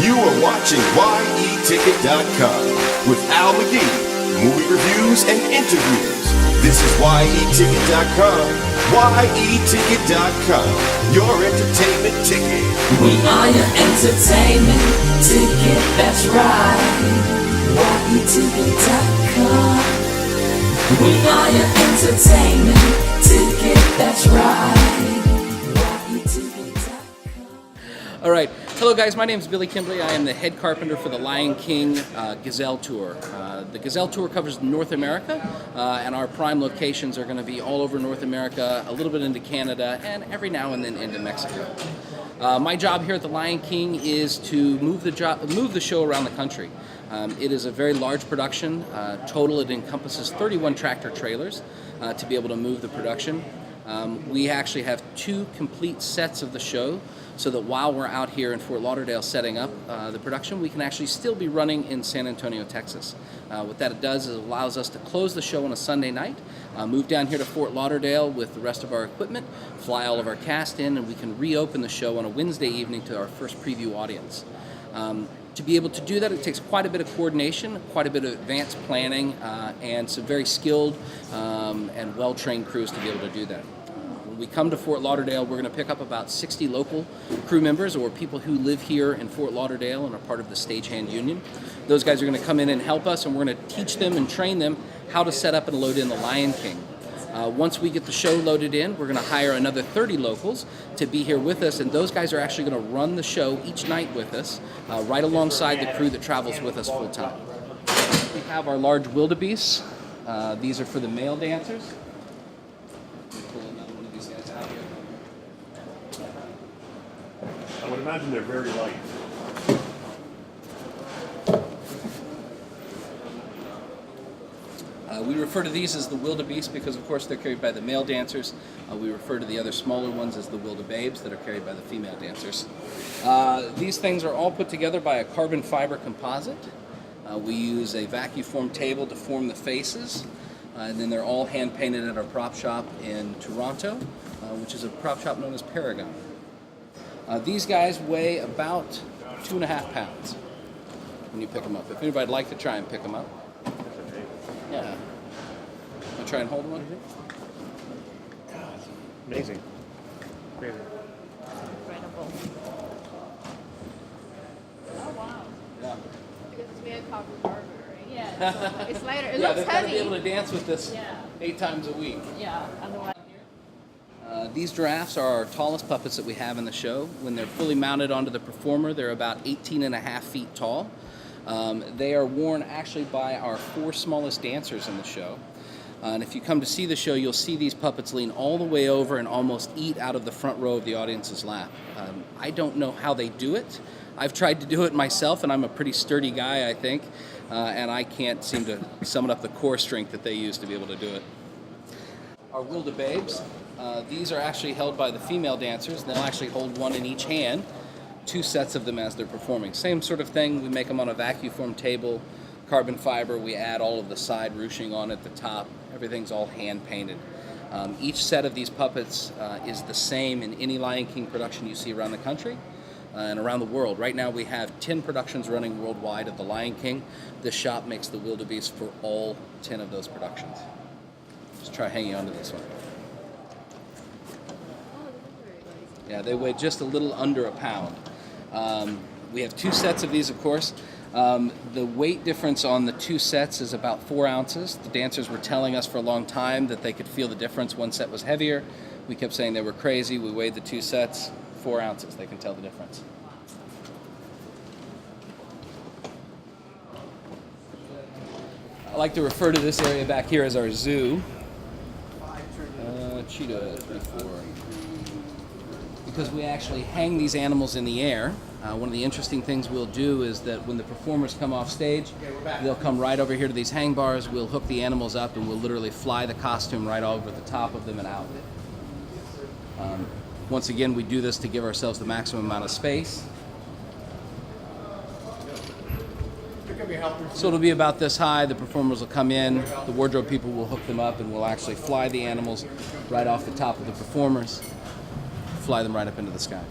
You are watching Yeticket.com with Al McGee, movie reviews and interviews. This is Yeticket.com. Yeticket.com, your entertainment ticket. We are your entertainment ticket, that's right. Yeticket.com. We are your entertainment ticket, that's right. All right. Hello, guys. My name is Billy Kimberly. I am the head carpenter for the Lion King Gazelle Tour. The Gazelle Tour covers North America, and our prime locations are going to be all over North America, a little bit into Canada, and every now and then into Mexico. My job here at the Lion King is to move the show around the country. It is a very large production. Total, it encompasses 31 tractor trailers to be able to move the production. We actually have 2 complete sets of the show, so that while we're out here in Fort Lauderdale setting up the production, we can actually still be running in San Antonio, Texas. What that does is it allows us to close the show on a Sunday night, move down here to Fort Lauderdale with the rest of our equipment, fly all of our cast in, and we can reopen the show on a Wednesday evening to our first preview audience. To be able to do that, it takes quite a bit of coordination, quite a bit of advanced planning, and some very skilled and well-trained crews to be able to do that. When we come to Fort Lauderdale, we're going to pick up about 60 local crew members or people who live here in Fort Lauderdale and are part of the Stagehand Union. Those guys are going to come in and help us, and we're going to teach them and train them how to set up and load in the Lion King. Once we get the show loaded in, we're going to hire another 30 locals to be here with us, and those guys are actually going to run the show each night with us, right alongside the crew that travels with us full time. We have our large wildebeests. These are for the male dancers. Pull another one of these guys out here. I would imagine they're very light. We refer to these as the wildebeest because, of course, they're carried by the male dancers. We refer to the other smaller ones as the wildebabes that are carried by the female dancers. These things are all put together by a carbon fiber composite. We use a vacuum form table to form the faces, and then they're all hand painted at our prop shop in Toronto, which is a prop shop known as Paragon. These guys weigh about 2.5 pounds when you pick them up. If anybody'd like to try and pick them up. Yeah. Want to try and hold one? God, amazing. Crazy. Incredible. Oh, wow. Yeah. Because it's made of copper carbon, right? Yeah. So it's lighter. It Yeah, looks they've got to heavy. be able to dance with this Yeah. 8 times a week. Yeah. Otherwise. These giraffes are our tallest puppets that we have in the show. When they're fully mounted onto the performer, they're about 18.5 feet tall. They are worn actually by our 4 smallest dancers in the show. And if you come to see the show, you'll see these puppets lean all the way over and almost eat out of the front row of the audience's lap. I don't know how they do it. I've tried to do it myself, and I'm a pretty sturdy guy, I think, and I can't seem to summon up the core strength that they use to be able to do it. Our wildebabes, these are actually held by the female dancers. They'll actually hold one in each hand. 2 sets of them as they're performing. Same sort of thing. We make them on a vacuum form table, carbon fiber. We add all of the side ruching on at the top. Everything's all hand painted. Each set of these puppets is the same in any Lion King production you see around the country and around the world. Right now we have 10 productions running worldwide of the Lion King. This shop makes the wildebeest for all 10 of those productions. Just try hanging on to this one. Yeah, they weigh just a little under a pound. We have 2 sets of these, of course. The weight difference on the 2 sets is about 4 ounces. The dancers were telling us for a long time that they could feel the difference. One set was heavier. We kept saying they were crazy. We weighed the 2 sets, 4 ounces. They can tell the difference. I like to refer to this area back here as our zoo. Cheetah, 3, 4. Because we actually hang these animals in the air. One of the interesting things we'll do is that when the performers come off stage, they'll come right over here to these hang bars, we'll hook the animals up, and we'll literally fly the costume right over the top of them and out. Once again, we do this to give ourselves the maximum amount of space. So it'll be about this high. The performers will come in, the wardrobe people will hook them up, and we'll actually fly the animals right off the top of the performers, fly them right up into the sky.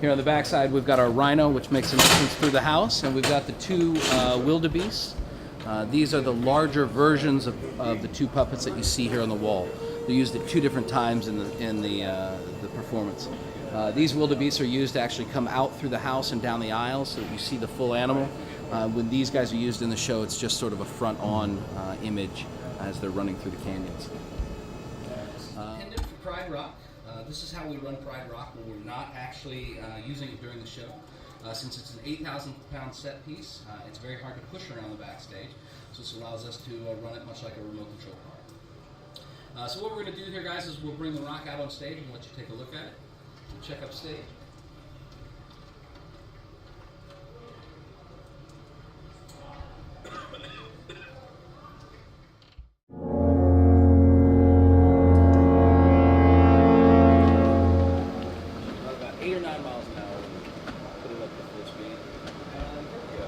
Here on the back side, we've got our rhino, which makes an entrance through the house, and we've got the two wildebeests. These are the larger versions of the two puppets that you see here on the wall. They're used at two different times in the performance. These wildebeests are used to actually come out through the house and down the aisles so that you see the full animal. When these guys are used in the show, it's just sort of a front-on image as they're running through the canyons. Pendant for Pride Rock. This is how we run Pride Rock when we're not actually using it during the show. Since it's an 8,000-pound set piece, it's very hard to push around the backstage, so this allows us to run it much like a remote control car. So what we're going to do here, guys, is we'll bring the rock out on stage and let you take a look at it. We'll check up stage. About 8 or 9 miles an hour. Put it up to full speed. And here we go.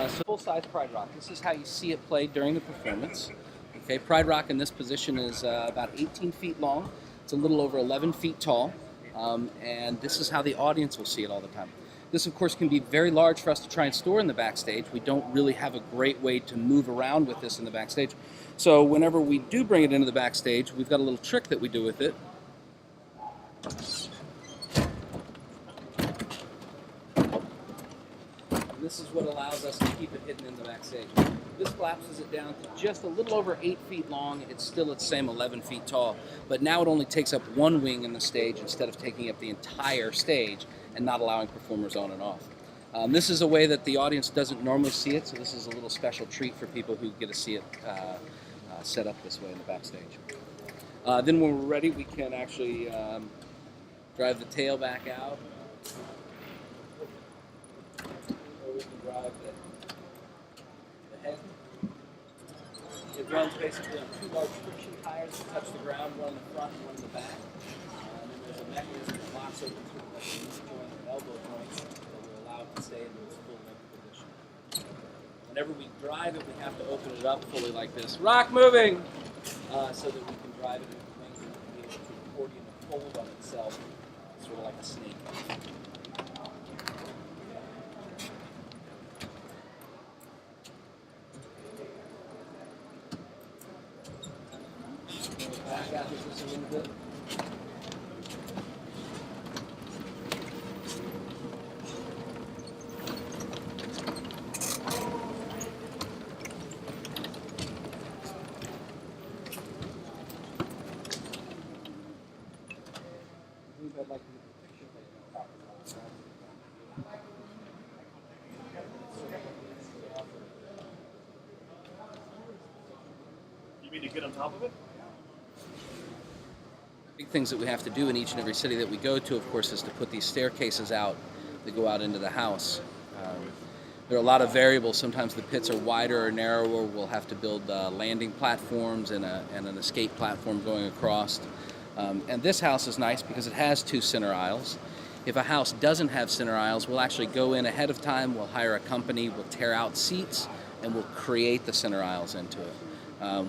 So full-size Pride Rock. This is how you see it played during the performance. Okay, Pride Rock in this position is about 18 feet long. It's a little over 11 feet tall, and this is how the audience will see it all the time. This, of course, can be very large for us to try and store in the backstage. We don't really have a great way to move around with this in the backstage. So whenever we do bring it into the backstage, we've got a little trick that we do with it. This is what allows us to keep it hidden in the backstage. This collapses it down to just a little over 8 feet long. It's still its same 11 feet tall, but now it only takes up one wing in the stage instead of taking up the entire stage and not allowing performers on and off. This is a way that the audience doesn't normally see it, so this is a little special treat for people who get to see it set up this way in the backstage. Then when we're ready, we can actually drive the tail back out. We can drive the head. It runs basically on two large friction tires that touch the ground, one in the front and one in the back. And then there's a mechanism that locks open through the knee joint or elbow joints that will allow it to stay in its full length position. Whenever we drive it, we have to open it up fully like this. Rock moving! So that we can drive it with the wings and be able to accordion and fold on itself, sort of like a snake. Back out just a little bit. I'd like to get a picture of it. You mean to get on top of it? Big things that we have to do in each and every city that we go to, of course, is to put these staircases out that go out into the house. There are a lot of variables. Sometimes the pits are wider or narrower. We'll have to build landing platforms and an escape platform going across. And this house is nice because it has two center aisles. If a house doesn't have center aisles, we'll actually go in ahead of time, we'll hire a company, we'll tear out seats, and we'll create the center aisles into it.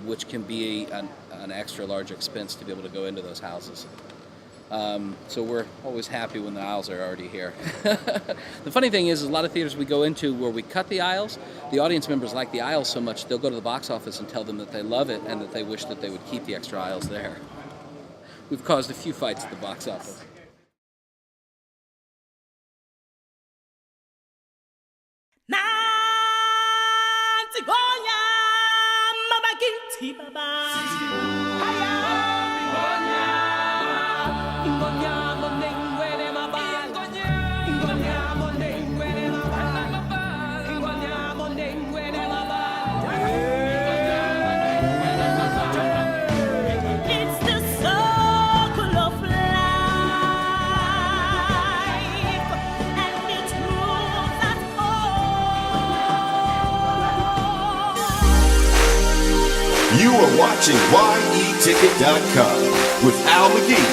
which can be an extra large expense to be able to go into those houses. So we're always happy when the aisles are already here. The funny thing is a lot of theaters we go into where we cut the aisles, the audience members like the aisles so much they'll go to the box office and tell them that they love it and that they wish that they would keep the extra aisles there. We've caused a few fights at the box office. You are watching Yeticket.com with Al McGee,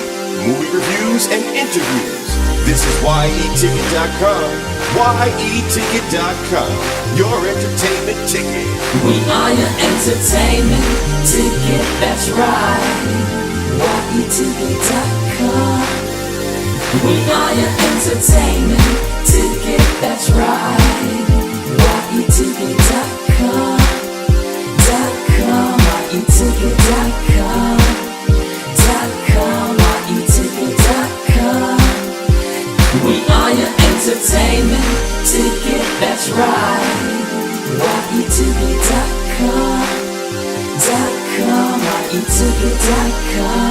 movie reviews and interviews. This is Yeticket.com, Yeticket.com, your entertainment ticket. We are your entertainment ticket, that's right. Yeticket.com. We are your entertainment ticket, that's right. Yeticket.com. Yeticket.com. Yeticket.com. We are your entertainment ticket, that's right. Yeticket.com. Yeticket.com.